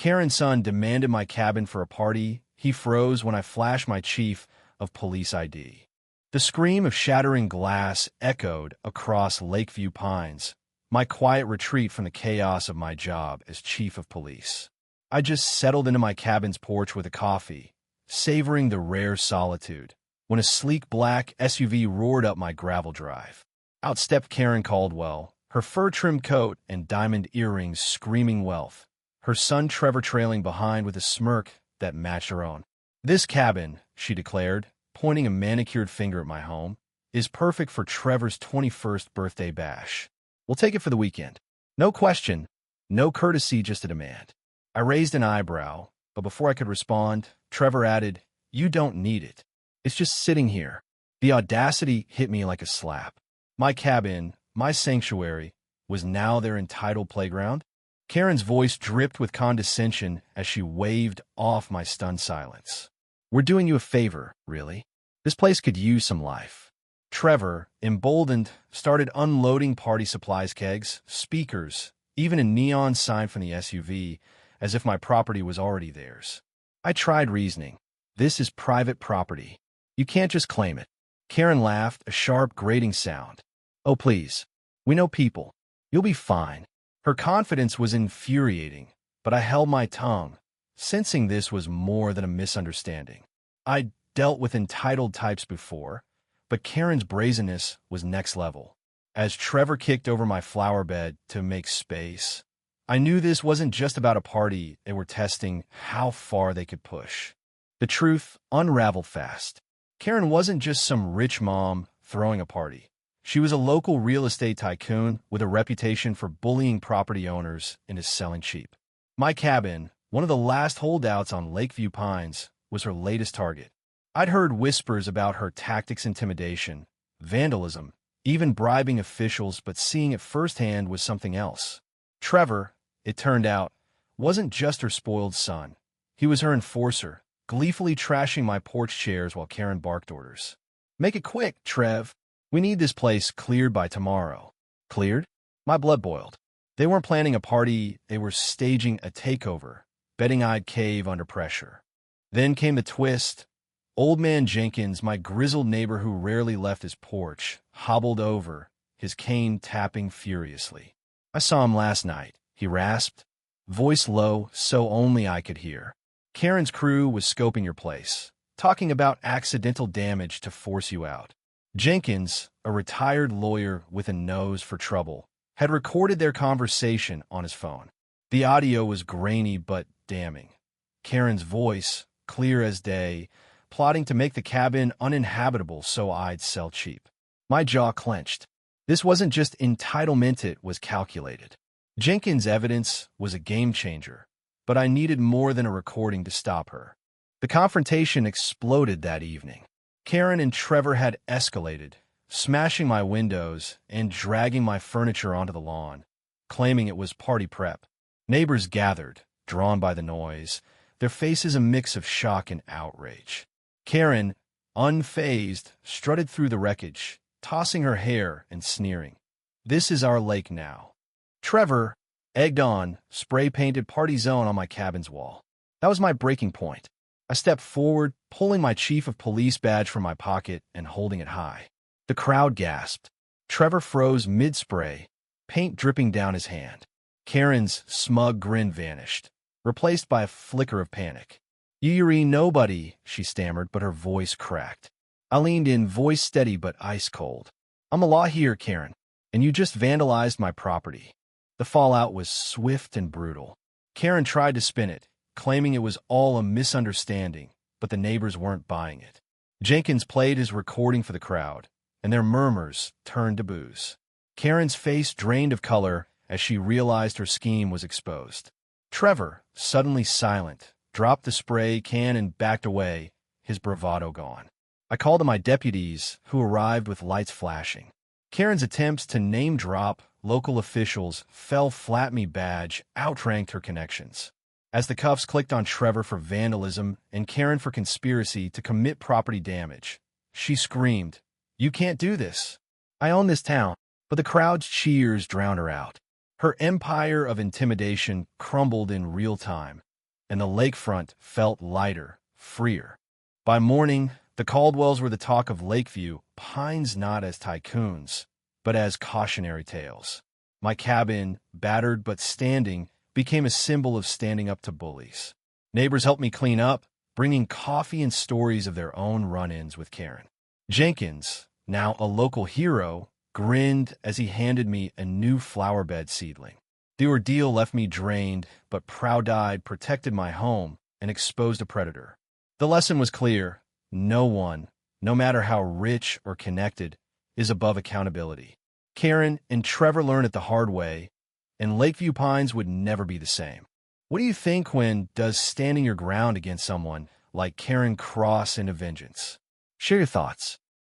Karen's son demanded my cabin for a party. He froze when I flashed my chief of police ID. The scream of shattering glass echoed across Lakeview Pines, my quiet retreat from the chaos of my job as chief of police. I just settled into my cabin's porch with a coffee, savoring the rare solitude, when a sleek black SUV roared up my gravel drive. Out stepped Karen Caldwell, her fur-trimmed coat and diamond earrings screaming wealth, her son Trevor trailing behind with a smirk that matched her own. "This cabin," she declared, pointing a manicured finger at my home, "is perfect for Trevor's 21st birthday bash. We'll take it for the weekend." No question, no courtesy, just a demand. I raised an eyebrow, but before I could respond, Trevor added, "You don't need it. It's just sitting here." The audacity hit me like a slap. My cabin, my sanctuary, was now their entitled playground? Karen's voice dripped with condescension as she waved off my stunned silence. "We're doing you a favor, really. This place could use some life." Trevor, emboldened, started unloading party supplies, kegs, speakers, even a neon sign from the SUV, as if my property was already theirs. I tried reasoning. "This is private property. You can't just claim it." Karen laughed, a sharp, grating sound. "Oh, please. We know people. You'll be fine." Her confidence was infuriating, but I held my tongue, sensing this was more than a misunderstanding. I'd dealt with entitled types before, but Karen's brazenness was next level. As Trevor kicked over my flower bed to make space, I knew this wasn't just about a party. They were testing how far they could push. The truth unraveled fast. Karen wasn't just some rich mom throwing a party. She was a local real estate tycoon with a reputation for bullying property owners into selling cheap. My cabin, one of the last holdouts on Lakeview Pines, was her latest target. I'd heard whispers about her tactics: intimidation, vandalism, even bribing officials, but seeing it firsthand was something else. Trevor, it turned out, wasn't just her spoiled son. He was her enforcer, gleefully trashing my porch chairs while Karen barked orders. "Make it quick, Trev. We need this place cleared by tomorrow." Cleared? My blood boiled. They weren't planning a party, they were staging a takeover, betting I'd cave under pressure. Then came the twist. Old Man Jenkins, my grizzled neighbor who rarely left his porch, hobbled over, his cane tapping furiously. "I saw him last night," he rasped, voice low so only I could hear. "Karen's crew was scoping your place, talking about accidental damage to force you out." Jenkins, a retired lawyer with a nose for trouble, had recorded their conversation on his phone. The audio was grainy but damning. Karen's voice, clear as day, plotting to make the cabin uninhabitable so I'd sell cheap. My jaw clenched. This wasn't just entitlement, it was calculated. Jenkins' evidence was a game changer, but I needed more than a recording to stop her. The confrontation exploded that evening. Karen and Trevor had escalated, smashing my windows and dragging my furniture onto the lawn, claiming it was party prep. Neighbors gathered, drawn by the noise, their faces a mix of shock and outrage. Karen, unfazed, strutted through the wreckage, tossing her hair and sneering. "This is our lake now." Trevor, egged on, spray-painted Party Zone on my cabin's wall. That was my breaking point. I stepped forward, pulling my chief of police badge from my pocket and holding it high. The crowd gasped. Trevor froze mid-spray, paint dripping down his hand. Karen's smug grin vanished, replaced by a flicker of panic. "Yuri, nobody," she stammered, but her voice cracked. I leaned in, voice steady but ice-cold. "I'm a law here, Karen, and you just vandalized my property." The fallout was swift and brutal. Karen tried to spin it, claiming it was all a misunderstanding, but the neighbors weren't buying it. Jenkins played his recording for the crowd, and their murmurs turned to boos. Karen's face drained of color as she realized her scheme was exposed. Trevor, suddenly silent, dropped the spray can and backed away, his bravado gone. I called to my deputies, who arrived with lights flashing. Karen's attempts to name-drop local officials fell flat. Me badge outranked her connections. As the cuffs clicked on Trevor for vandalism and Karen for conspiracy to commit property damage, she screamed, "You can't do this. I own this town." But the crowd's cheers drowned her out. Her empire of intimidation crumbled in real time. and the lakefront felt lighter, freer. By morning, the Caldwells were the talk of Lakeview, Pines not as tycoons, but as cautionary tales. My cabin, battered but standing, became a symbol of standing up to bullies. Neighbors helped me clean up, bringing coffee and stories of their own run-ins with Karen. Jenkins, now a local hero, grinned as he handed me a new flowerbed seedling. The ordeal left me drained, but proud-eyed protected my home and exposed a predator. The lesson was clear. No one, no matter how rich or connected, is above accountability. Karen and Trevor learned it the hard way, and Lakeview Pines would never be the same. What do you think when does standing your ground against someone like Karen cross into vengeance? Share your thoughts.